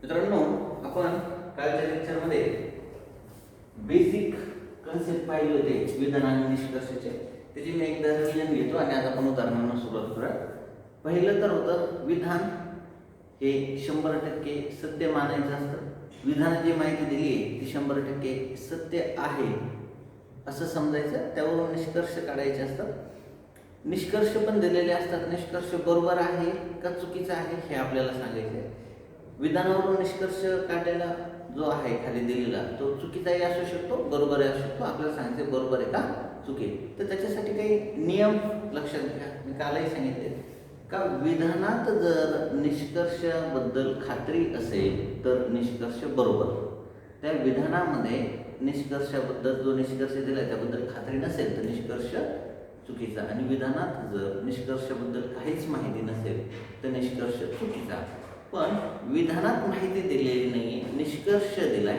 मित्रांनो, आपण कालच्या लेक्चरमध्ये बेसिक कन्सेप्ट पाहिले होते विधान आणि निष्कर्षाचे. त्याची मी एकदा रिव्हिजन घेतो आणि आज आपण उदाहरणांना सुरुवात करूया. पहिलं तर होतं विधान हे 100% सत्य मानायचं असतं. विधान जी माहिती दिली आहे ती 100% सत्य आहे असं समजायचं. त्यावरून निष्कर्ष काढायचे असतात. निष्कर्ष पण दिलेले असतात. निष्कर्ष बरोबर आहे का चुकीचा आहे हे आपल्याला सांगायचं आहे. विधानावरून निष्कर्ष काढलेला जो आहे खाली दिलेला तो चुकीचाही असू शकतो, बरोबरही असू शकतो. आपल्याला सांगायचं बरोबर आहे का चुकी. तर त्याच्यासाठी काही नियम लक्षात घ्या. मी कालही सांगितले का विधानात जर निष्कर्षाबद्दल खात्री असेल तर निष्कर्ष बरोबर. त्या विधानामध्ये निष्कर्षाबद्दल जो निष्कर्ष दिला त्याबद्दल खात्री नसेल तर निष्कर्ष चुकीचा. आणि विधानात जर निष्कर्षाबद्दल काहीच माहिती नसेल तर निष्कर्ष चुकीचा. पण विधानात माहिती दिलेली नाही, निष्कर्ष दिलाय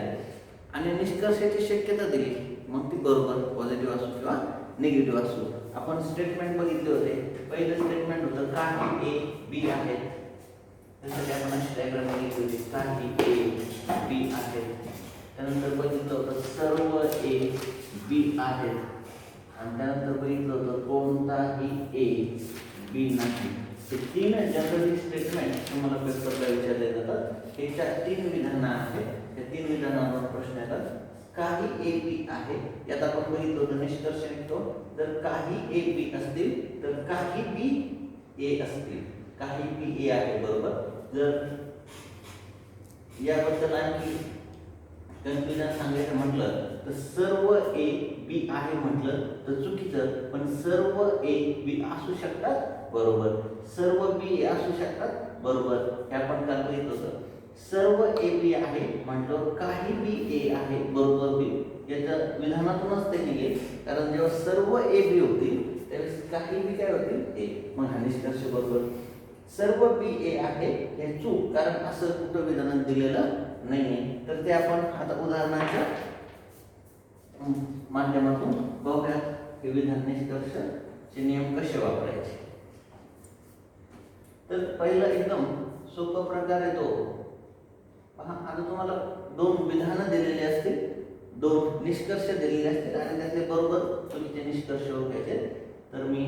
आणि निष्कर्षाची शक्यता दिली, मग ती बरोबर पॉझिटिव्ह असो किंवा निगेटिव्ह असो. आपण स्टेटमेंट बघितले होते. पहिलं स्टेटमेंट होतं काही ए बी आहेत. त्यासाठी आपण डायग्राम बघितली होती. काही ए बी आहेत. त्यानंतर बघितलं होतं सर्व ए बी आहेत. आणि त्यानंतर बघितलं होतं कोणताही ए बी नाही. हे तीन जनरली स्टेटमेंट तुम्हाला पेपरला विचारले जातात. हे तीन विधानं आहेत. त्या तीन विधानांवर प्रश्न येतात. काही ए बी आहे यात आपण बघितलं होतं निष्कर्ष निघतो जर काही ए बी असतील तर काही बी ए असतील. काही बी ए आहे बरोबर. जर याबद्दल आणखी कन्फ्युजन सांगायचं म्हटलं तर सर्व ए बी आहे म्हटलं तर चुकीचं. पण सर्व ए बी असू शकतात बरोबर. सर्व बी असू शकतात बरोबर. हे आपण काल बघितलं होतं. सर्व ए बी आहे म्हटलं काही बी ए आहे बरोबर बी. याच्या विधानातूनच ते निघेल. कारण जेव्हा सर्व ए बी होतील त्यावेळेस काही बी काय होतील ए. मग हा निष्कर्ष बरोबर. सर्व बी ए आहे हे चूक. कारण असं कुठं विधानात दिलेलं नाहीये. तर ते आपण आता उदाहरणाच्या माध्यमातून बघूया हे विधान निष्कर्षचे नियम कसे वापरायचे. तर पहिला एकदम सोपा प्रकार आहे तो पहा. आता तुम्हाला दोन विधानं दिलेली असतील, दोन निष्कर्ष दिलेले असतील आणि त्यातले बरोबर चुकीचे निष्कर्ष ओळखायचे. तर मी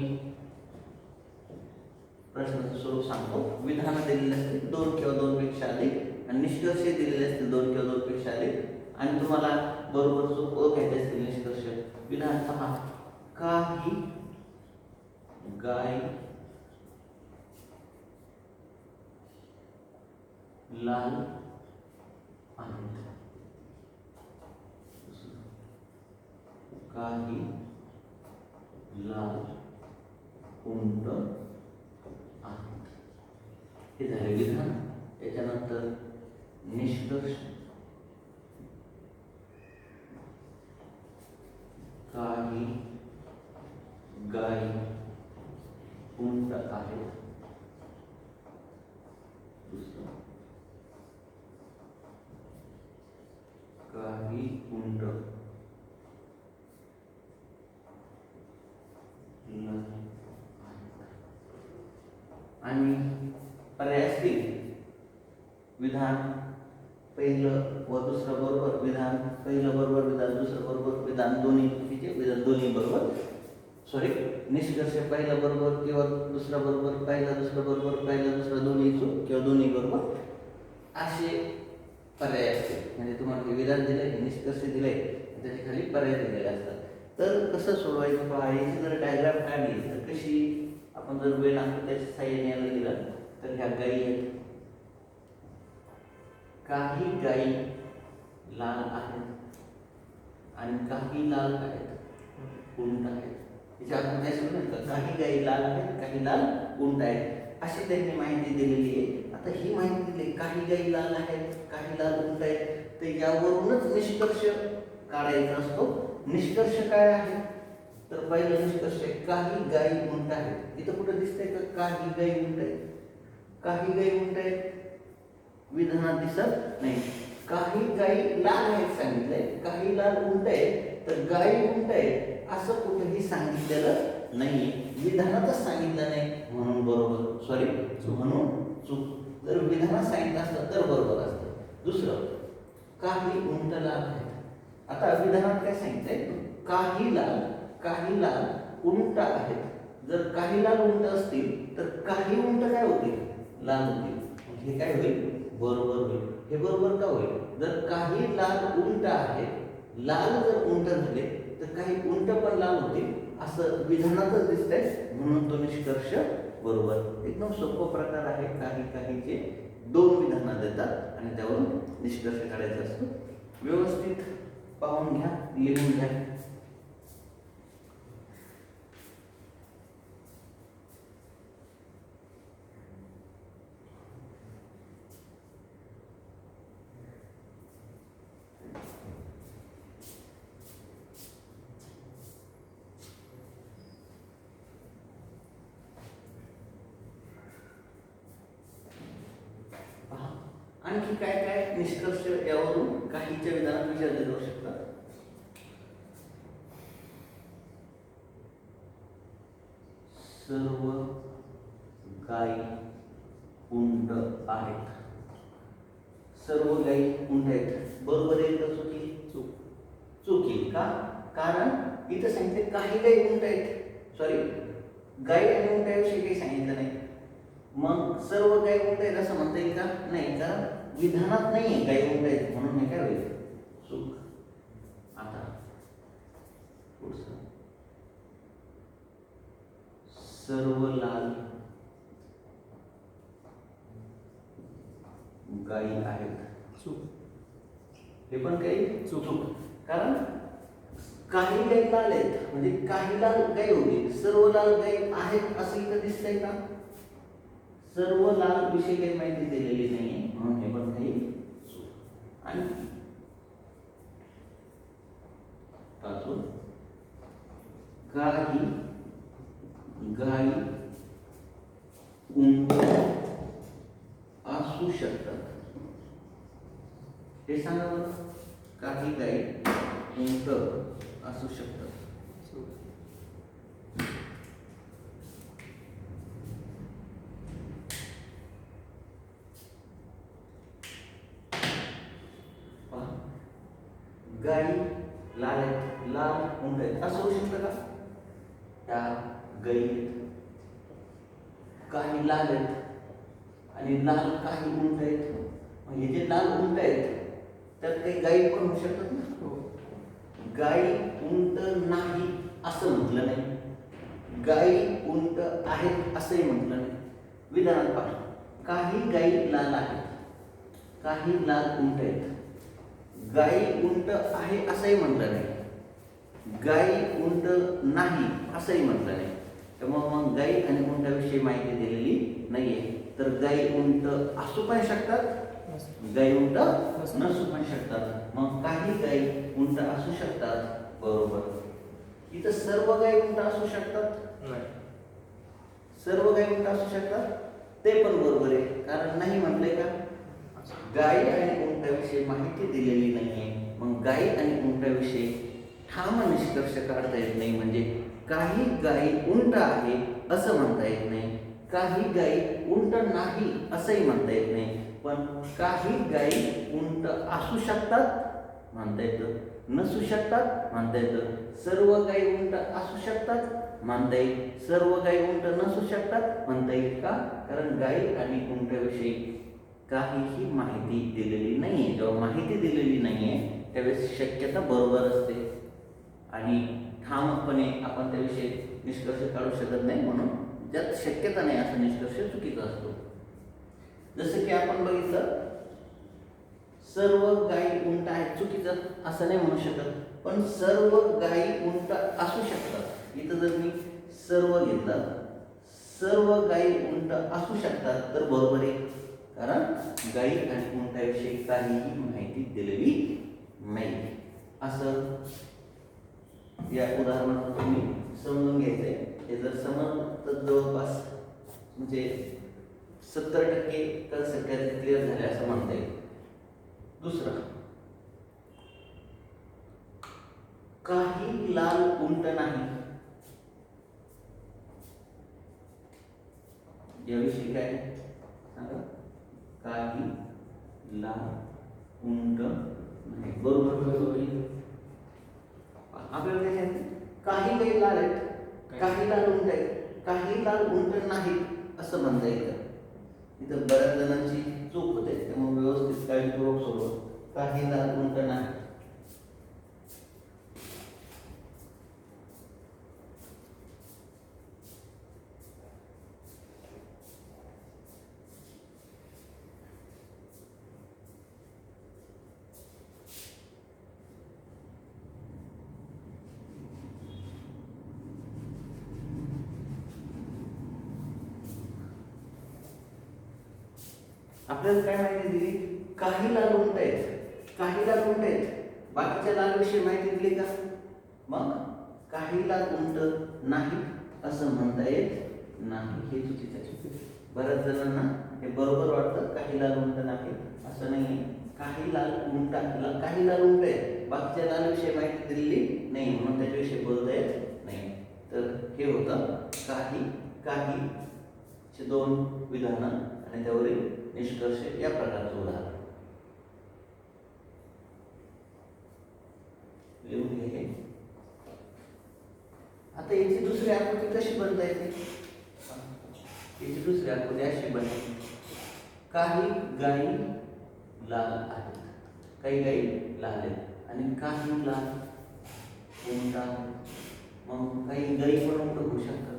प्रश्नाचं स्वरूप सांगतो. विधानं दिलेली असतील दोन किंवा दोनपेक्षा अधिक आणि निष्कर्ष दिलेले असतील दोन किंवा दोनपेक्षा अधिक आणि तुम्हाला बरोबर चूक ओळखायचे असतील निष्कर्ष. विधान पहा. काही गाय लाल आहेत. काही लाल उंट आहेत. हे झाले विधान. त्याच्यानंतर निष्कर्ष. काही गाय उंट आहेत. दुसरं काही उंट आणि पर्याय असतील. विधान पहिलं व दुसरं बरोबर. विधान पहिलं बरोबर. विधान दुसरं बरोबर. विधान दोन्ही चुकीचे. विधान दोन्ही बरोबर. सॉरी निष्कर्ष पहिलं बरोबर किंवा दुसरं बरोबर. पहिलं दुसरं बरोबर. पहिलं दुसरं दोन्ही चूक किंवा दोन्ही बरोबर असे पर्याय असतील. म्हणजे तुम्हाला विधान दिलंय निष्कर्ष दिलंय त्याच्या खाली पर्याय दिलेले असतात. तर कसं सोडवायचं पहा. याची जर डायग्राम काढली तर कशी आपण जर वेळ लागतो त्याच्या साह्याने यायला गेलं तर ह्या गायी आहेत. काही गायी लाल आहेत आणि काही लाल आहेत उंट आहेत. याच्या आपण काय समजलं काही गायी लाल आहेत काही लाल उंट आहेत अशी त्यांनी माहिती दिलेली आहे. आता ही माहिती दिली काही गायी लाल आहेत काही लाल उंट आहेत तर यावरूनच निष्कर्ष काढायचा असतो. निष्कर्ष काय आहे तर पहिला निष्कर्ष काही गायी उंट आहेत. इथं कुठं दिसतंय का काही गायी उंट आहेत. काही गायी उंट आहेत विधानात दिसत नाही. काही गायी लाल आहेत सांगितलंय. काही लाल उंट आहेत तर गायी उंट आहेत असं कुठेही सांगितलेलं नाही. विधानातच सांगितलं नाही म्हणून बरोबर. सॉरी म्हणून चूक. जर विधानात सांगितलं असतं तर बरोबर असतं. दुसरं, काही उंट लाल आहेत. आता विधानात काय सांगितलंय, काही लाल उंट आहेत. जर काही लाल उंट असतील तर काही उंट काय होतील, लाल होतील. हे काय होईल, बरोबर होईल. हे बरोबर का होईल, जर काही लाल उंट आहेत, लाल जर उंट झाले तर काही उंट पण लाल होतील असं विधानातच दिसतंय, म्हणून तो निष्कर्ष बरोबर. एकदम सोपा प्रकार आहे. काहीचे दोन विधानं देतात आणि त्यावरून निष्कर्ष काढायचा असतो. व्यवस्थित पाहून घ्या, लिहून घ्या. आणखी काय काय निष्कर्ष यावरून काहीच्या विधानात विचारले जाऊ शकतात. सर्व गायी उंट आहेत. सर्व गायी उंट आहेत, बरोबर आहे का चुकी? चुकी का? कारण इथं सांगितले काही गायी उंट आहेत. सॉरी, गायी आणि उंटाविषयी काही सांगितलं नाही. मग सर्व गायी उंट आहेत असं म्हणता येईल का? नाही, कारण विधानात नाहीये गायी उंट आहेत, म्हणून हे काय होईल, चूक. आता पुढचं, सर्व लाल गायी आहेत. चूक. हे पण काही चूक. कारण काही गायी लाल आहेत म्हणजे काही लाल गायी होती, सर्व लाल गायी आहेत असं इथं दिसतंय का? सर्व लाल विषयी काही माहिती दिलेली नाहीये, म्हणून हे पण काही चूक. आणि पाचवं, काही गायी उंट असू शकतात. हे सांगा बरं, काही गायी उंट असू शकतात. गायी लाल आहेत, लाल उंट आहेत असं होऊ शकतं का? त्या गायी काही लाल आहेत आणि लाल काही उंट आहेत. हे जे लाल उंट आहेत त्यात काही गायी पण होऊ शकतात ना. गायी उंट नाही असं म्हटलं नाही, गायी उंट आहेत असंही म्हटलं नाही. विधानात पहा, काही गायी लाल आहेत, काही लाल उंट आहेत. गायी उंट आहे असंही म्हटलं नाही, गायी उंट नाही असंही म्हटलं नाही. त्यामुळे मग गायी आणि उंटाविषयी माहिती दिलेली नाहीये. तर गायी उंट असू पण शकतात, गायी उंट नसू पण शकतात. मग काही गायी उंट असू शकतात, बरोबर. इथं सर्व गायी उंट असू शकतात, सर्व गायी उंट असू शकतात ते पण बरोबर आहे. कारण नाही म्हटलंय का, गायी आणि उंटाविषयी माहिती दिलेली नाहीये. मग गायी आणि उंटाविषयी ठाम निष्कर्ष काढता येत नाही. म्हणजे काही गायी उंट आहे असं म्हणता येत नाही, काही गायी उंट नाही असंही म्हणता येत नाही. पण काही गायी उंट असू शकतात म्हणता येतं, नसू शकतात म्हणता येतं. सर्व गायी उंट असू शकतात म्हणता येईल, सर्व गायी उंट नसू शकतात म्हणता येईल का? कारण गायी आणि उंटाविषयी काहीही माहिती दिलेली नाहीये. जेव्हा माहिती दिलेली नाहीये त्यावेळेस शक्यता बरोबर असते आणि ठामपणे आपण त्याविषयी निष्कर्ष काढू शकत नाही. म्हणून ज्यात शक्यता नाही असा निष्कर्ष चुकीचा असतो. जसं की आपण बघितलं, सर्व गायी उंट आहेत, चुकीचं असं नाही म्हणू शकत. पण सर्व गायी उंट असू शकतात. इथं जर मी सर्व घेतलं, सर्व गायी उंट असू शकतात तर बरोबर आहे. कारण गायी आणि उंटाविषयी काहीही माहिती दिलेली नाही. असं या उदाहरणात तुम्ही समजून घ्यायचंय. हे जर समजलं तर जवळपास म्हणजे 70% कन्सेप्ट क्लिअर झाले असं म्हणता येईल. दुसरं, काही लाल उंट नाही याविषयी काय सांगा. काही लाल उंट नाही. बरोबर कसं होईल? आपल्याला काय सांगितलं? काही गाई लाल आहेत, काही लाल उंट आहेत, काही लाल उंट नाहीत असं म्हणता येतं. इथं बऱ्याच जणांची चूक होते, त्यामुळे व्यवस्थित काळजीपूर्वक सोडवा. काही लाल उंट नाही. आपल्याला काय माहिती दिली? काही लाल उंट आहेत, काही लाल उंट आहेत. बाकीच्या लाल विषयी माहिती दिली का? मग काही लाल उंट नाही असं म्हणता येत नाही. हे चुकीचं आहे. बऱ्याच जणांना हे बरोबर वाटतं, काही लाल उंट नाही असं नाही. काही लाल उंट, काही लाल उंट आहेत, बाकीच्या लाल विषयी माहिती दिलेली नाही म्हणून त्याच्याविषयी बोलता येत नाही. तर हे होतं काही काही दोन विधानं आणि त्यावरील निष्कर्ष या प्रकारचं उदाहरण. लिहून घे. आता याची दुसरी आकृती कशी बनता येते? याची दुसरी आकृती अशी बनते. काही गायी लाल आहेत, काही गायी लाल आहेत आणि काही लाल उंट आहेत. मग काही गायी पण उंट होऊ शकतात.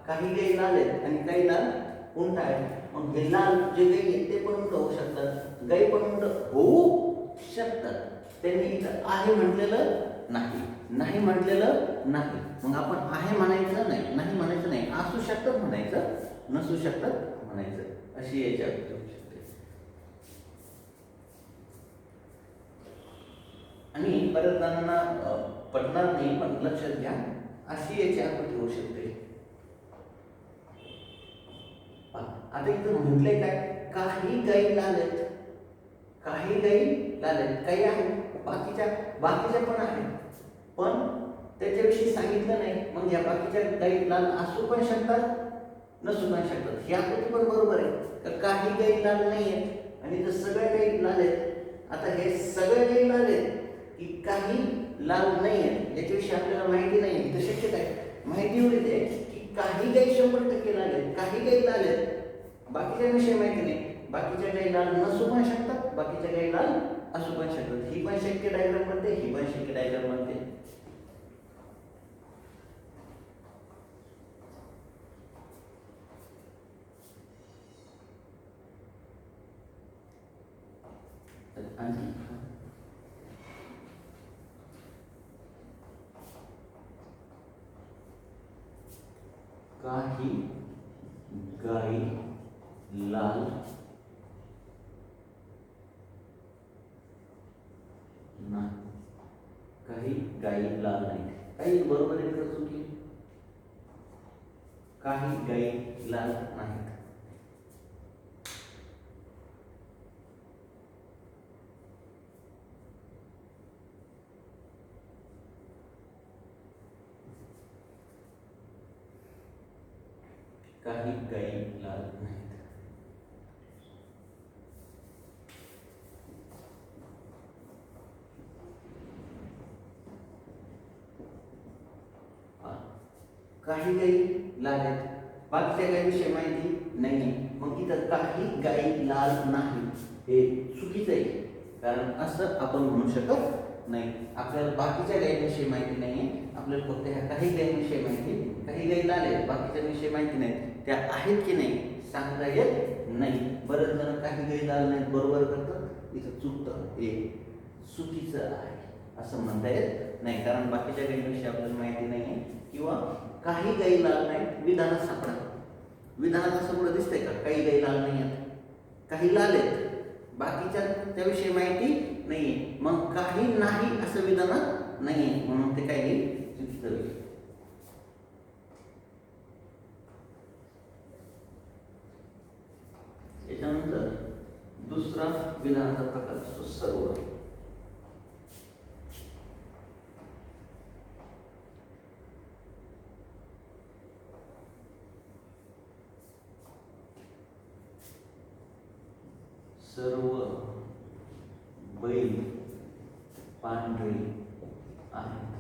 काही गायी लाल आहेत आणि काही लाल उंट आहेत. मग हे लाल जे गायी आहेत ते पण उंट होऊ शकतात, गायी पण उंट होऊ शकतात. त्यांनी इथं आहे म्हटलेलं नाही, नाही म्हटलेलं नाही. मग आपण आहे म्हणायचं नाही, नाही म्हणायचं नाही, असू शकतात म्हणायचं, नसू शकतात म्हणायचं. अशी याची आकृती होऊ शकते. आणि बऱ्याच जणांना पटणार नाही, पण लक्षात घ्या, अशी याची आकृती होऊ शकते. आता इथं म्हटलंय काय? काही गायी लाल आहेत, काही गायी लाल आहेत, काही आहेत, बाकीच्या पण आहेत, पण त्याच्याविषयी सांगितलं नाही. मग या बाकीच्या गायी लाल असू पण शकतात, नसू पण शकतात. ही आकृती पण बरोबर आहे. तर काही गायी लाल नाही आहेत आणि तर सगळ्या गायी लाल आहेत. आता हे सगळे गायी लाल आहेत की काही लाल नाही आहेत याच्याविषयी आपल्याला माहिती नाही. तर शक्यता आहे माहिती एवढीच आहे की काही गायी 100% लाल आहेत, काही गायी लाल आहेत, बाकीच्या विषयी माहिती नाही. बाकीच्या गायी लाल नसू पण शकतात, बाकीच्या गायी लाल असू पण शकतात. ही पण शक्य डायग्राम बनते, ही पण शक्य डायग्राम बनते. काही गायी लाल नाही, काही गायी लाल नाही. काही बरोबर आहे का चुकी? काही गायी लाल नाहीत. काही गायी लाल नाहीत. काही गायी लाल आहेत, बाकीच्या गायीविषयी माहिती नाही. मग इथं काही गायी लाल नाही हे चुकीचं आहे, कारण असं आपण म्हणू शकत नाही. आपल्याला बाकीच्या गायीविषयी माहिती नाही, आपल्याला फक्त ह्या काही गायीविषयी माहिती. काही गायी लाल आहेत, बाकीच्या विषयी माहिती नाही, त्या आहेत की नाही सांगता येत नाही. बरेच जण काही गायी लाल नाहीत बरोबर करतात, इथं चुकतं, हे चुकीचं आहे असं म्हणता येत नाही. कारण बाकीच्या गायीविषयी आपल्याला माहिती नाही किंवा काही गायी लाल नाहीत विधानात सापडा. विधानात असं पुढे दिसतंय का? काही गायी लाल नाही आहेत, काही लाल आहेत, बाकीच्या त्याविषयी माहिती नाहीये. मग काही नाही असं विधानात नाहीये, म्हणून ते काही चुकीचं होईल. त्याच्यानंतर दुसरा विधानाचा प्रकार असतो सर्व. सर्व पांढरे आहेत,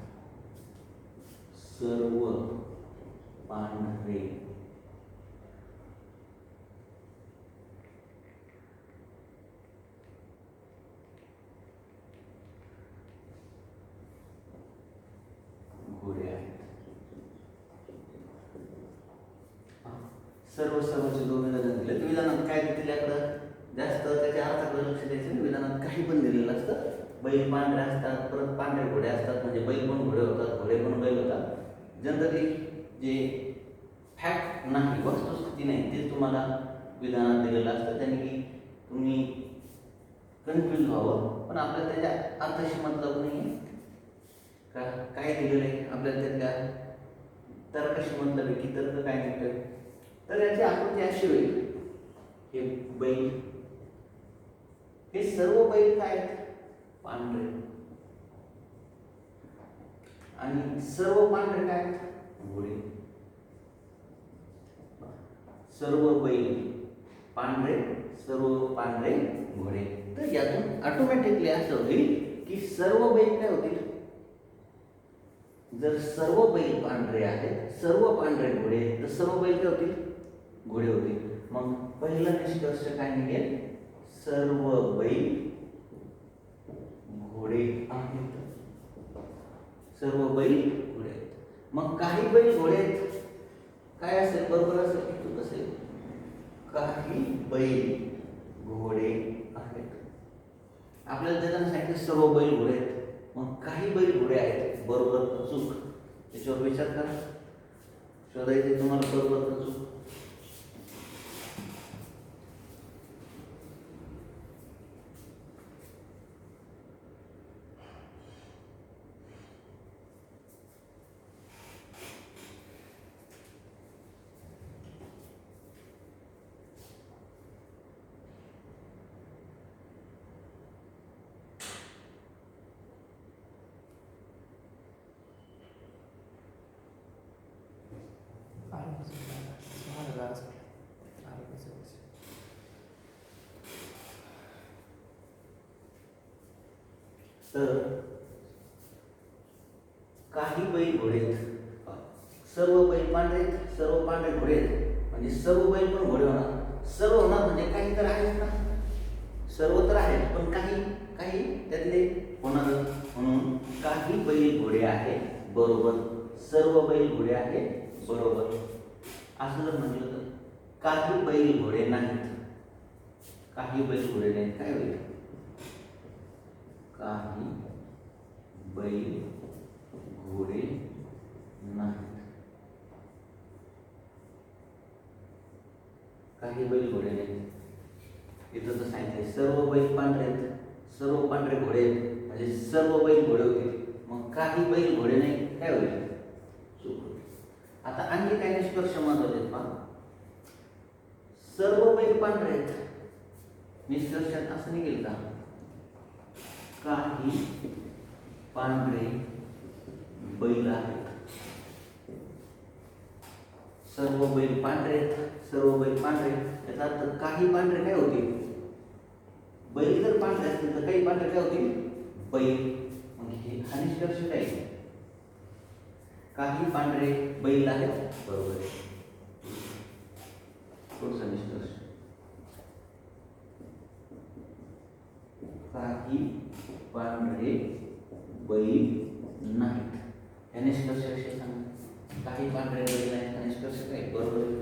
सर्व पांढरे घोडे आहेत. सर्व सर्वचे दोन विधान दिले. विधानात काय दिलेल्याकडं जास्त त्याच्या अर्थाकडे लक्ष द्यायचं. विधानात काही पण दिलेलं असतं. बैल पांढरे असतात, परत पांढरे घोडे असतात, म्हणजे बैल पण घोडे होतात, घोडे पण बैल होतात. जनरली जे फॅक्ट नाही, वस्तुस्थिती नाही, ते तुम्हाला विधानात दिलेलं असतं, त्याने की तुम्ही कन्फ्यूज व्हावं. पण आपल्याला त्याच्या अर्थाशी मतलब नाही का काय दिलेलं आहे, आपल्याला त्यातल्या तर्काशी मतलब आहे की तर्क काय निघतं. तर याची आकृती अशी होईल. हे बैल, हे सर्व बैल काय आहेत, पांढरे, आणि सर्व पांढरे काय आहेत, घोडे. सर्व बैल पांढरे, सर्व पांढरे घोडे. तर यातून ऑटोमॅटिकली असं होईल की सर्व बैल काय होतील, जर सर्व बैल पांढरे आहेत, सर्व पांढरे घोडे, तर सर्व बैल काय होतील, घोडे होतील. मग पहिला निष्कर्ष काय निघेल, सर्व बैल घोडे आहेत, सर्व बैल घोडे आहेत. मग काही बैल घोडे आहेत, काय असेल, बरोबर असेल की चूक असेल, काही बैल घोडे आहेत. आपल्याला त्याच्यानं सांगितलं सर्व बैल घोडे आहेत, मग काही बैल घोडे आहेत, बरोबर का चूक, त्याच्यावर विचार करा. शोधायचे तुम्हाला बरोबर का चूक. तर काही बैल घोडे आहेत, सर्व बैल पांढरे आहेत, सर्व पांढरे घोडे आहेत, म्हणजे सर्व बैल पण घोडे होणार. सर्व होणार म्हणजे काही तर आहेत ना, सर्व तर आहेत, पण काही काही त्यातले होणार. म्हणून काही बैल घोडे आहेत, बरोबर. सर्व बैल घोडे आहेत, बरोबर. असं जर म्हटलं तर काही बैल घोडे नाहीत, काही बैल घोडे नाहीत, काय होईल, काही बैल घोडे नाहीत, काही बैल घोडे नाहीत. इथं तर सांगितलंय सर्व बैल पांढरे आहेत, सर्व पांढरे घोडे आहेत, म्हणजे सर्व बैल घोडे होतील. मग काही बैल घोडे नाही, काय होईल, चूक होईल. आता आणखी काय निष्कर्ष महत्वाचे आहेत पहा. सर्व बैल पांढरे आहेत, निष्कर्षात असं निघेल का, काही पांढरे बैल आहेत, सर्व बैल पांढरे आहेत, सर्व बैल पांढरे, याचा अर्थ काही पांढरे काय होतील, बैल जर पांढरे असतील तर काही पांढरे काय होतील, बैल. मग हे हा निष्कर्ष काय, काही पांढरे बैल आहेत, बरोबर. पुढचा निष्कर्ष, काही पांढरे बैल नाहीत. या निष्कर्षाविषयी सांगा. काही पांढरे बैल नाहीत हा निष्कर्ष काय, बरोबर.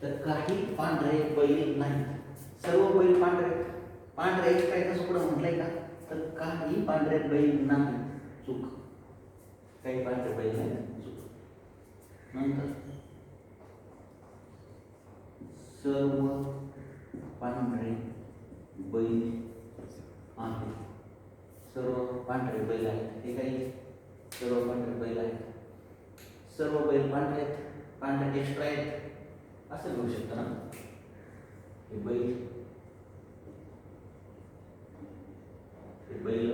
तर काही पांढरे बैल नाहीत, सर्व बैल पांढरे, पांढरे काय कसं पुढे म्हटलंय का, तर काही पांढरे बैल नाही, चूक. काही पांढरे बैल नाही, चूक. नंतर सर्व पांढरे बैल आहेत, सर्व पांढरे बैल आहेत, हे काही सर्व पांढरे बैल आहेत, सर्व बैल पांढरे आहेत, पांढरे एक्स्ट्रा आहेत, असं घेऊ शकता ना. हे बैल, हे बैल,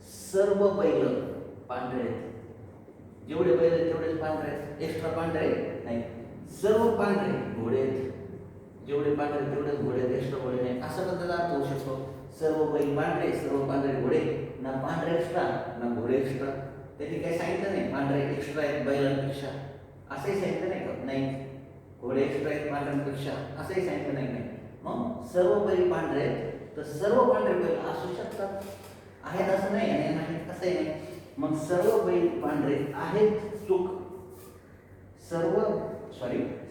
सर्व बैल पांढरे आहेत. जेवढे बैल आहेत तेवढेच पांढरे आहेत, एक्स्ट्रा पांढरे नाही. सर्व पांढरे घोडे आहेत. जेवढे पांढरे तेवढेच घोडे आहेत, एक्स्ट्रा घोडे नाही, असं पण त्याचा अर्थ होऊ शकतो. सर्व बैल पांढरे, सर्व पांढरे घोडे, ना पांढरे एक्स्ट्रा ना घोडे एक्स्ट्रा. त्यांनी काही सांगितलं नाही पांढरे एक्स्ट्रा आहेत बैलांपेक्षा, असंही सांगितलं नाही का? नाही. घोडे एक्स्ट्रा आहेत पांढऱ्यांपेक्षा, असंही सांगितलं नाही. मग सर्व बैल पांढरे आहेत, तर सर्व पांढरे बैल असू शकतात, आहेत असं नाही आणि नाहीत असंही नाही. मग सर्व बैल पांढरे आहेत चूक.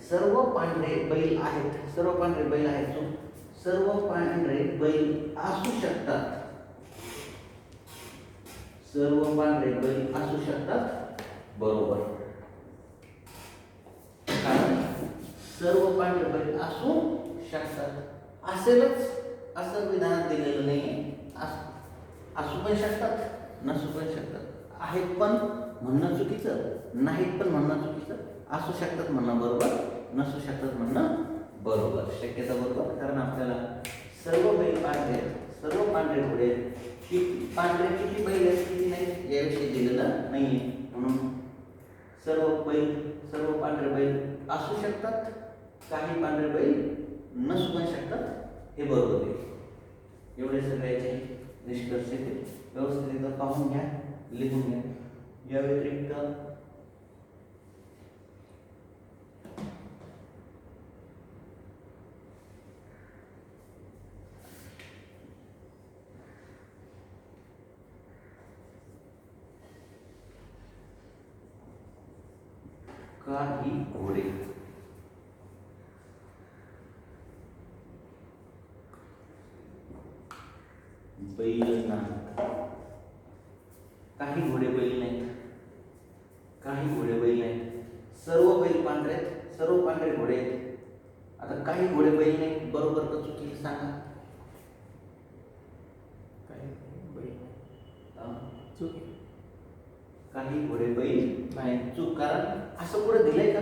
सर्व पांढरे बैल आहेत, सर्व पांढरे बैल आहेत चूक. सर्व पांढरे बैल असू शकतात, सर्व पांढरे बैल असू शकतात बरोबर. कारण सर्व पांढरे बैल असू शकतात, असेलच असं विधान दिलेलं नाही. असू पण शकतात, नसू पण शकतात. आहेत पण म्हणणं चुकीचं, नाहीत पण म्हणणं चुकीचं. असू शकतात म्हणणं बरोबर, नसू शकतात म्हणणं बरोबर, शक्यता बरोबर. कारण आपल्याला सर्व बैल पांढरे, सर्व पांढरे घोडे, पांढरे किती बैल आहेत किती नाही याविषयी दिलेलं नाही. म्हणून सर्व पांढरे बैल असू शकतात, काही पांढरे बैल नसू पण शकतात, हे बरोबर आहे. एवढे सगळ्याचे निष्कर्ष व्यवस्थित पाहून घ्या, लिहून घ्या. या व्यतिरिक्त काही घोडे बैल नाहीत, काही घोडे बैल नाहीत, काही घोडे बैल नाहीत. सर्व बैल पांढरे आहेत, सर्व पांढरे घोडे आहेत. आता काही घोडे बैल नाहीत बरोबर का चुकीचं सांगा? काही घोडे बैल नाही चूक. कारण असं पुढे दिलंय का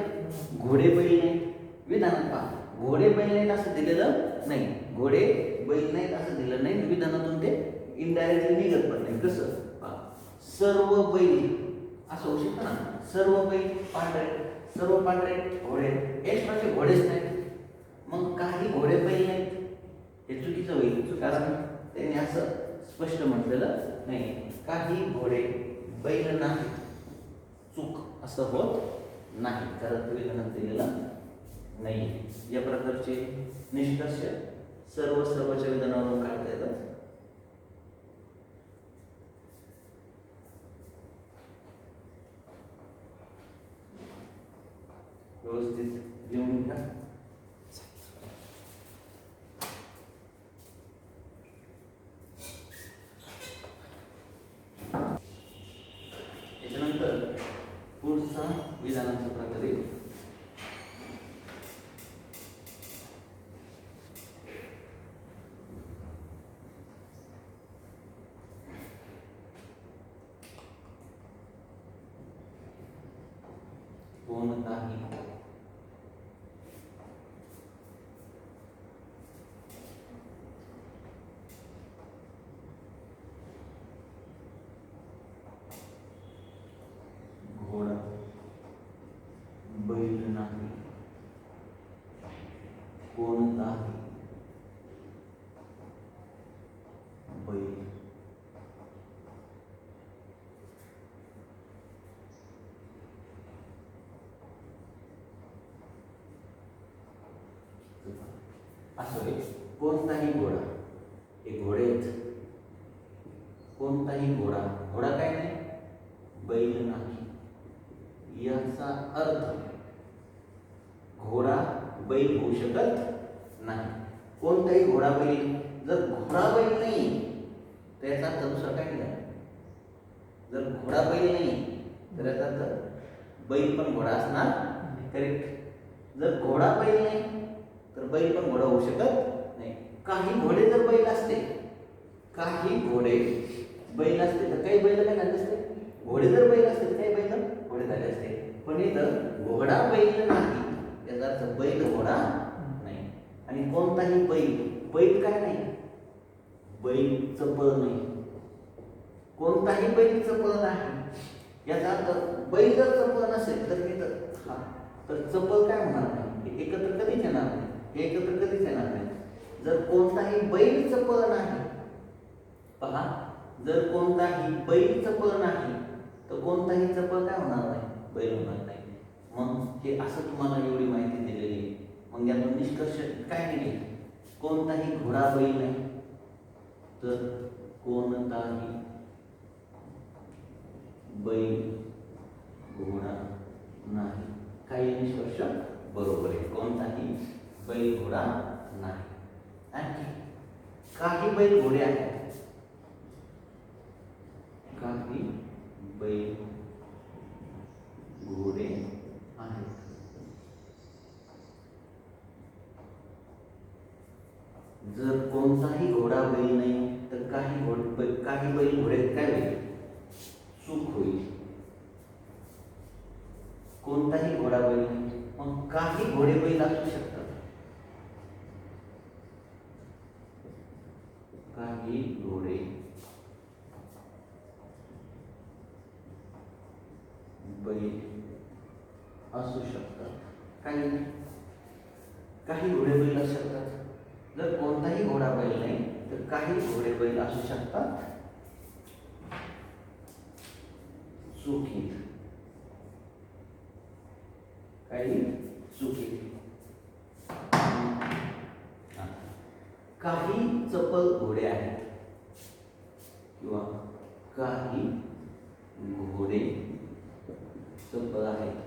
घोडे बैल नाही? विधानात पहा, घोडे बैल नाहीत असं दिलेलं नाही, घोडे बैल नाहीत असं दिलं नाही. विधानातून ते इनडायरेक्टली निघत पण नाही. कसं पहा, सर्व बैल असं होऊ शकतं ना, सर्व बैल पांढरे, सर्व पांढरे घोडे, एक्स्ट्राचे घोडेच नाहीत. मग काही घोडे बैल नाहीत हे चुकीचं होईल, कारण त्यांनी असं स्पष्ट म्हटलेलं नाही. काही घोडे बैल नाही चूक असं होत नाही, कारण विधानात दिलेलं नाही. या प्रकारचे निष्कर्ष सर्वच्या विधानावरून काढता येतात. व्यवस्थित लिहून घ्या. त्याच्यानंतर पुढचा विधानाचा प्रकार आहे कोणताही घोडा बैल नाही, कोणताही बैल असं आहे. कोणताही घोडा, हे घोडे आहेत. कोणताही घोडा, घोडा काय नाही, बैल नाही. याचा अर्थ घोडा बैल होऊ शकत नाही. कोणताही घोडा बैल, जर घोडा बैल नाही तर याचा अर्थ दुसरा काय नाही. जर घोडा बैल नाही तर याचा अर्थ बैल पण घोडा असणार, करेक्ट. जर घोडा बैल नाही तर बैल पण घोडा होऊ शकत नाही. काही घोडे जर बैल असते, काही घोडे बैल असते तर काही बैल काय झाले असते, घोडे जर बैल असते तर काही बैल घोडे झाले असते. पण इथं घोडा बैल नाही, याचा अर्थ बैल घोडा नाही. आणि कोणताही बैल काय नाही, बैल चपळ नाही. कोणताही बैल चपळ नाही, याचा अर्थ बैल जर चपळ नसेल तर मी तर चपळ काय होणार नाही, हे एकत्र कधीच येणार नाही, हे एकत्र कधीच येणार नाही. जर कोणताही बैल चपळ नाही, पहा, जर कोणताही बैल चपळ नाही तर कोणताही चपळ काय होणार नाही, बैल होणार नाही. मग हे असं तुम्हाला एवढी माहिती दिलेली आहे. मग यातून निष्कर्ष काय निघेल? कोणताही घोडा बैल नाही, तर कोणताही बैल घोडा नाही. काही निष्कर्ष बरोबर आहे, कोणताही बैल घोडा नाही. आणखी काही बैल घोडे आहेत, काही बैल घोडे आहेत. जर कोणताही घोडा बैल नाही तर काही बैल घोडे काय होईल? चूक होईल. कोणताही घोडा बैल नाही, मग काही घोडे बैल असू शकतात. काही घोडे बैल असू शकतात. काही घोडे बैल असू शकतात. जर कोणताही घोडा बैल नाही तर काही घोडे बैल असू शकतात चुकीत. काही चुकीत. काही चपल घोडे आहेत किंवा काही घोडे चपल आहेत.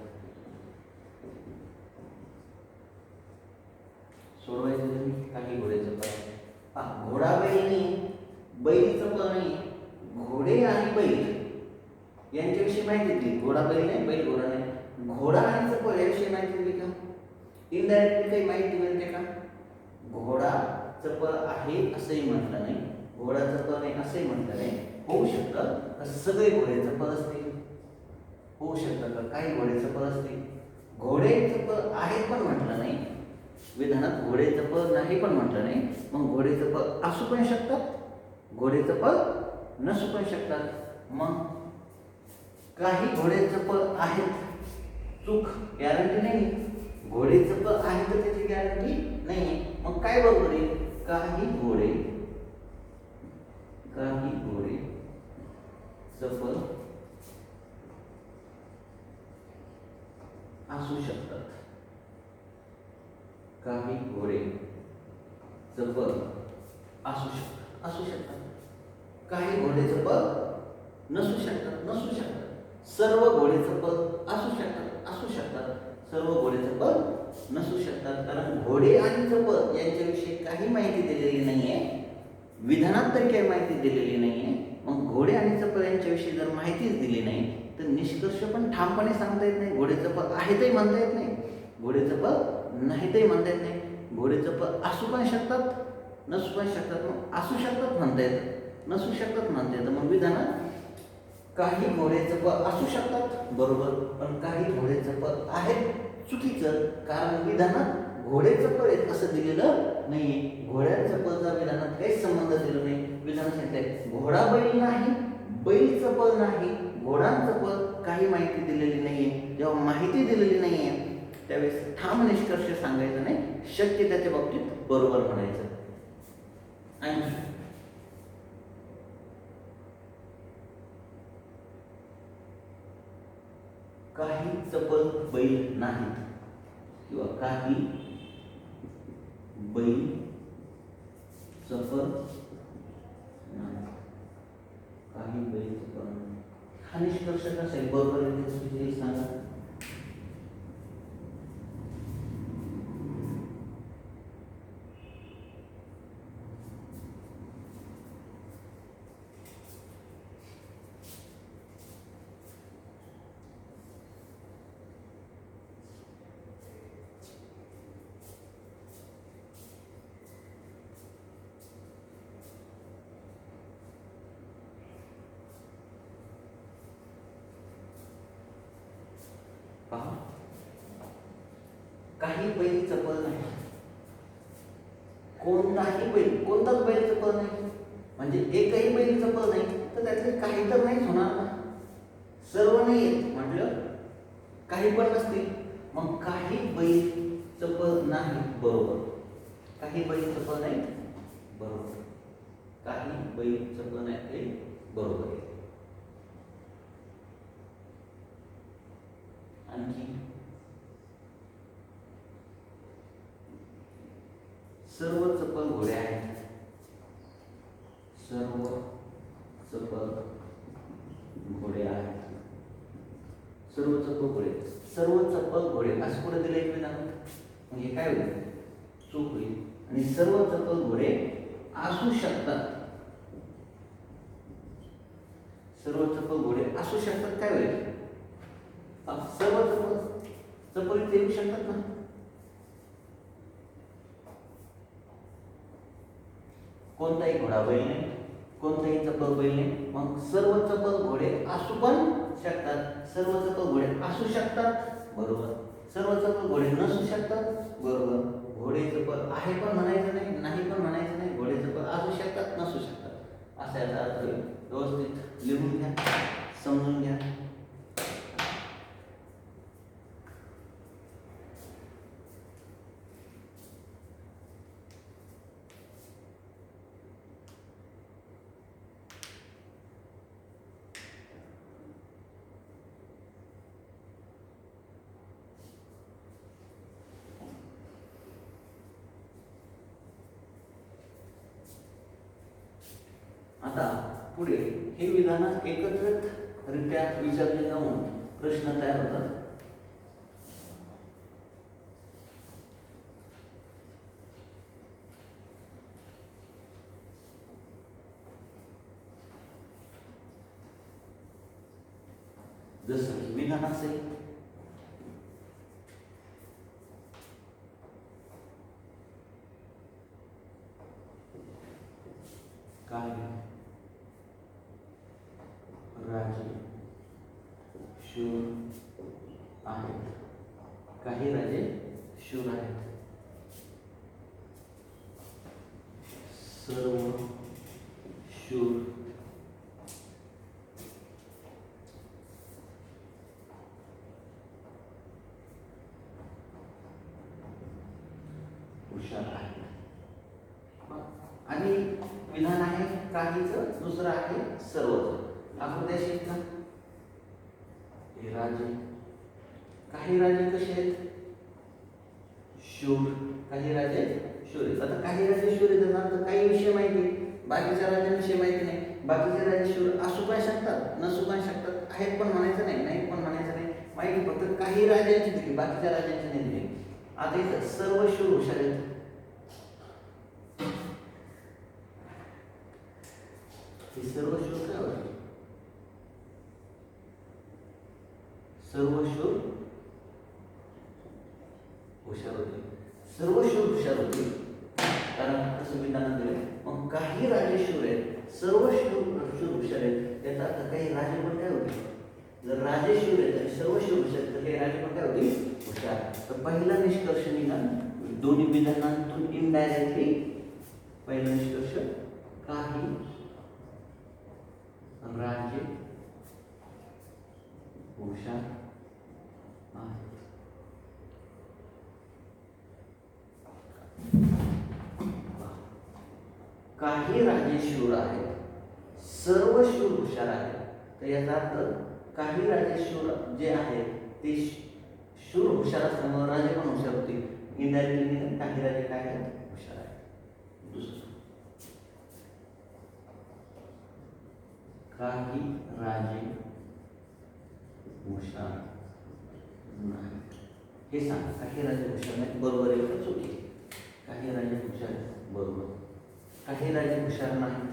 सोडवायचं काही घोडे चपल आहेत. घोडा बैल नाही, बैल चपल नाही, घोडे आणि बैल यांच्याविषयी माहिती दिली. घोडा बैल नाही, बैल घोडा नाही, घोडा आणि चपल याविषयी माहिती दिली का? इनडायरेक्टली काही माहिती मिळते का? घोडा चपल आहे असंही म्हटलं नाही, घोडा चपल नाही असंही म्हटलं नाही. होऊ शकतं सगळे घोडे चपल असतील, होऊ शकतं का काही घोडे चपल असतील. घोडे चपल आहेत पण म्हटलं नाही, विधानात घोडे चपल नाही पण म्हटलं नाही. मग घोडे चपल असू पण शकतात, घोडे चपल नसू पण शकतात. मग काही घोडे चपल आहेत, चूक गॅरंटी नाही. घोडे चपल आहेत तर त्याची गॅरंटी नाही. मग काय बरोबर आहे? काही घोडे चपल असू शकतात. काही घोडे चपल असू शकतात. काही घोडे चपल नसू शकतात. सर्व घोडे चपल असू शकतात. सर्व घोडे चपल नसू शकतात. कारण घोडे आणि चपल यांच्याविषयी काही माहिती दिलेली नाहीये, विधानात तरी काही माहिती दिलेली नाहीये. मग घोडे आणि चपल यांच्याविषयी जर माहितीच दिली नाही तर निष्कर्ष पण ठामपणे सांगता येत नाही. घोडे चपल आहेतही म्हणता येत नाही, घोडे चपल नाहीतही म्हणता येत नाही. घोडे चपल असू पण शकतात, नसू पण शकतात. मग असू शकतात म्हणता येतं, नसू शकतात म्हणता येतं. मग विधानात काही घोडे चपल असू शकतात बरोबर, पण काही घोडे चपल आहेत चुकीचं. कारण विधानात घोडे चपल आहेत असं दिलेलं नाहीये. घोड्या चपलचा विधानात काहीच संबंध दिला नाही. विधान सांगितलंय घोडा बैल नाही, बैल चपल नाही, घोडा चपल काही माहिती दिलेली नाहीये. जेव्हा माहिती दिलेली नाहीये त्यावेळेस ठाम निष्कर्ष सांगायचा नाही, शक्य त्याच्या बाबतीत बरोबर म्हणायचं. आणि काही चपल बैल नाहीत किंवा काही बैल चपल नाही, काही बैल चपल नाही. हा निष्कर्ष कसा आहे? बरोबर आहे सांगा. काही बैल चपल नाही, कोणताही बैल, कोणताच बैल चपल नाही. म्हणजे एकही बैल चपल नाही तर त्यातले काही तर नाहीच होणार ना. सर्व नाही आहेत म्हटलं काही पण नसतील, मग काही बैल चपळ नाही बरोबर, काही बैल चपळ नाही बरोबर, काही बैल चपळ नाही ते बरोबर आहे. आणखी सर्व चपळ घोडे आहेत, सर्व चपळ घोडे आहेत, सर्व चपळ घोडे, सर्व चपळ घोडे असं कुठे दिलं एक विधान, मग हे काय होईल चूक होईल. आणि सर्व चपळ घोडे असू शकतात, सर्व चपळ घोडे असू शकतात काय होईल, सर्व चपळ येऊ शकतात ना, कोणताही घोडा बैल नाही, कोणताही चपळ बैल नाही, मग सर्व चपळ घोडे असू पण शकतात, सर्व चपळ घोडे असू शकतात बरोबर, सर्व चपळ घोडे नसू शकतात बरोबर, घोडे चपळ आहे पण म्हणायचं नाही, नाही पण म्हणायचं नाही, घोडे चपळ असू शकतात नसू शकतात असा याचा अर्थ होईल. व्यवस्थित लिहून घ्या, समजून घ्या. आता पुढे हे विधान एकत्रितरित्या विचारले जाऊन प्रश्न तयार होतात. जसं की विधान असेल काय राजे शूर आहेत, काही राजे शूर आहेत, सर्व शूर हुशार आहेत. आणि विधान आहे काहीच, दुसरं आहे सर्वच. आकृत्या शिकता हे राजे, काही राजे कसे आहेत शूर, काही राजे शूर आहेत. आता काही राजे शूर आहेत तर काही विषय माहिती, बाकीच्या राजांविषयी माहिती नाही. बाकीचे राजे शूर असू काय शकतात नसू काय शकतात, आहेत पण म्हणायचं नाही, नाही पण म्हणायचं नाही, माहिती फक्त काही राजांची दिली, बाकीच्या राजांची नाही दिली. आता इथं सर्व शूर हुशार आहेत, हे सर्व शूर काय होते, सर्व शूर हुशार होते, सर्व शूर हुशार होते कारण असं विधान दिले. मग काही राजे शूर आहेत, सर्व शूर हुशार आहेत, त्याचा अर्थ काही राजे पण काय होते, जर राजे शूर आहेत आणि सर्व शूर हुशार आहेत तर काही राजे पण काय होते हुशार. तर पहिला निष्कर्ष निघाला दोन्ही विधानांतून इनडायरेक्टली, पहिला निष्कर्ष काही राजे हुशार आहेत. काही राजे शूर आहेत, सर्व शूर हुशार आहेत. तर याचा अर्थ काही राजे शूर जे आहेत ते शूर हुशार असल्यामुळे राजे पण हुशार होते. इनडायरेक्टली काही राजे काय आहेत हुशार आहेत. दुसरं काही राजे हुशार नाही, हे सांग काही राजे हुशार नाही बरोबर आहे का चुकी, काही राजे हुशार बरोबर, काही राजे हुशार नाही.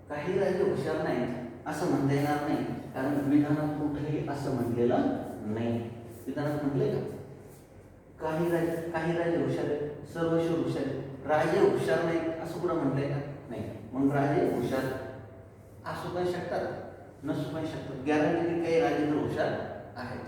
काही राजे हुशार नाहीत असं म्हणता येणार नाही, कारण विधानात कुठेही असं म्हटलेलं नाही. विधानात म्हटले का काही राजे हुशार आहेत, सर्व शूर हुशार आहेत, राजे हुशार नाहीत असं कुठं म्हटलंय का नाही. मग राजे हुशार असू पण शकतात नसू पण शकतात, गॅरंटी काही राजे तर हुशार आहेत.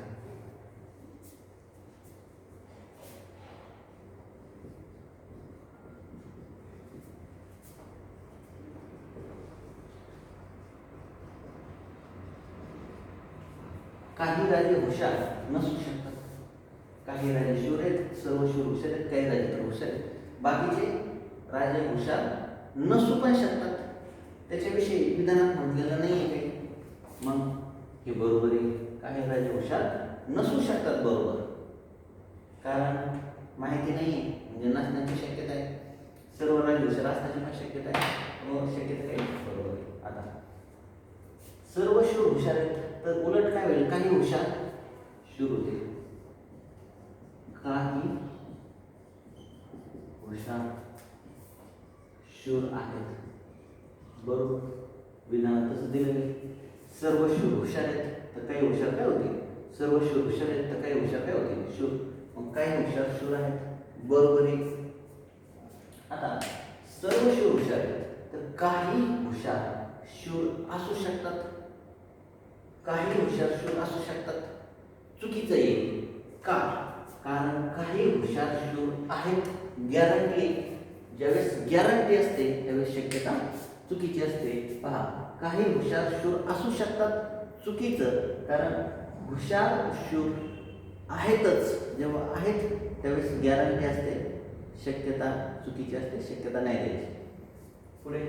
काही राजे हुशार नसू शकतात. काही राजे शूर आहेत, सर्व शूर हुशार आहेत, काही राजे तर हुशार आहेत. बाकीचे राजे हुशार नसू पण शकतात. त्याच्याविषयी विधानात म्हटलेलं नाही आहे काही. मग हे बरोबर आहे. काही राजे हुशार नसू शकतात, बरोबर. कारण माहिती नाही आहे म्हणजे नसण्याची शक्यता आहे. सर्व राजे हुशार असण्याची पण शक्यता आहे. मग शक्यता काही बरोबर आहे. आता सर्व शूर हुशार आहेत तर उलट काय होईल? काही हुशार शूर होते. काही हुशार शूर आहेत, बरोबर. विधानात तसं दिलेलं. सर्व शूर हुशार आहेत तर काही हुशार काय होते? सर्व शूर हुशार आहेत तर काही हुशार काय होते? शूर. मग काही हुशार शूर आहेत, बरोबर आहे. आता सर्व शूर हुशार आहेत तर काही हुशार शूर असू शकतात. काही हुशार शूर असू शकतात. चुकीचं आहे. का? कारण काही हुशार शूर आहेत, गॅरंटी. ज्यावेळेस गॅरंटी असते त्यावेळेस शक्यता चुकीची असते. पहा, काही हुशार शूर असू शकतात, चुकीचं. कारण हुशार शूर आहेतच, जेव्हा आहेत त्यावेळेस गॅरंटी असते, शक्यता चुकीची असते, शक्यता नाही द्यायची. पुढे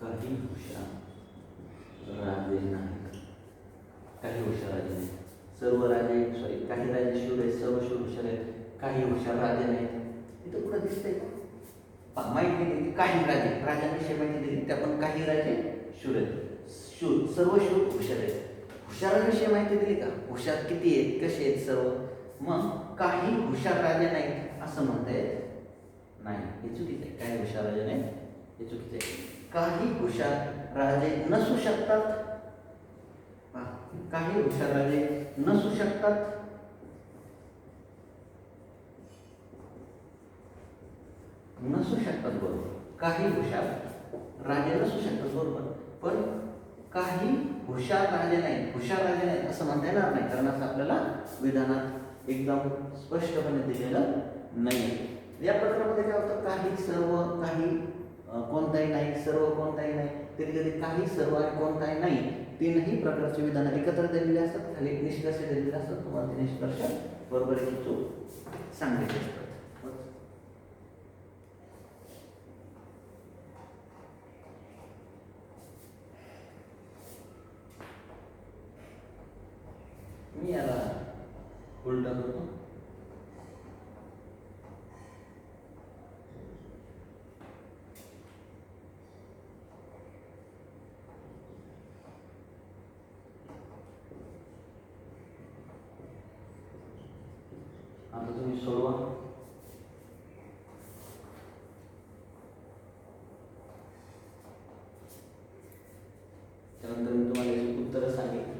काही हुशार राजे नाहीत. काही हुशार राजे नाहीत. सर्व राजे काही राजे शूर आहेत, सर्व शूर हुशार आहेत. काही हुशार राजे नाहीत. इथं कुठं दिसतंय का? माहिती दिली काही राजांविषयी माहिती दिली, त्या पण काही राजे शूर आहेत. सर्व शूर हुशार आहेत. हुशारांविषयी माहिती दिली का? हुशार किती आहेत, कसे आहेत सर्व. मग काही हुशार राजे नाहीत असं म्हणता येत नाही, हे चुकीचं आहे. काही हुशार राजे नाहीत हे चुकीचं आहे. काही हुशार राजे नसू शकतात. काही हुशार राजे नसू शकतात. नसू शकतात, बरोबर. काही हुशार राजे नसू शकतात, बरोबर. पण काही हुशार राजे नाहीत, हुशार राजे नाहीत असं म्हणता येणार नाही, कारण असं आपल्याला विधानात एकदम स्पष्टपणे दिलेलं नाही. या प्रकरणामध्ये काय होतं? काही सर्व, काही कोणताही नाही, सर्व कोणताही नाही, कधी कधी काही सर्व आणि कोणताही नाही, तीनही प्रकारचे विधान एकत्र दिलेले असतात. खाली निष्कर्ष दिलेले असतात. तुम्हाला ते निष्कर्ष बरोबर आहे की चूक सांगायचे असतात. मी याला उलटा करतो. आता तुम्ही सोडवा. त्यानंतर मी तुम्हाला याची उत्तरं सांगेन.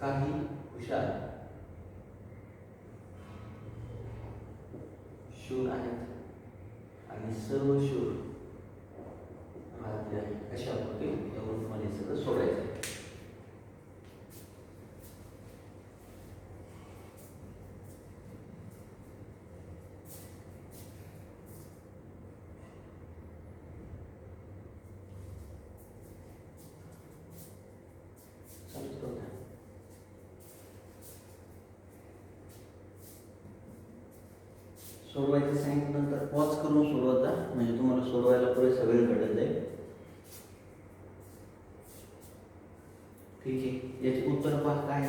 काही हुशार शूर आहेत आणि सर्व शूर राजे आहेत, अशा होते. त्यावरून तुम्हाला हे सगळं सोडायचं आहे. सोडवायचं सांगितल्यानंतर पॉज करून सोडवत जा, म्हणजे तुम्हाला सोडवायला पुरेसा वेळ भेटत जाईल. ठीक आहे, याची उत्तर पहा काय.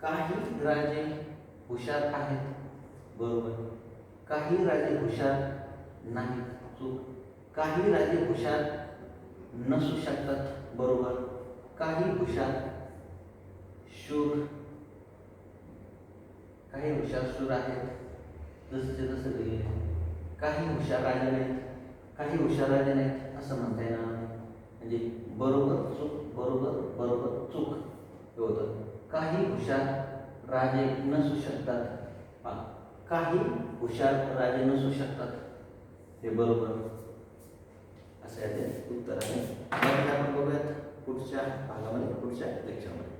काही राजे हुशार आहेत, बरोबर. काही राजे हुशार नाहीत, चूक. काही राजे हुशार नसू शकतात, बरोबर. काही हुशार शूर, काही हुशार शूर आहेत, जसंचे तसं दिले. काही हुशार राजे नाहीत, काही हुशार राजे नाहीत असं म्हणता येणार नाही, म्हणजे बरोबर चूक, बरोबर बरोबर चूक हे होतं. काही हुशार राजे नसू शकतात. काही हुशार राजे नसू शकतात. हे बरोबर असं याचे उत्तर आहे. आपण बघूयात पुढच्या भागामध्ये, पुढच्या लेक्चरमध्ये.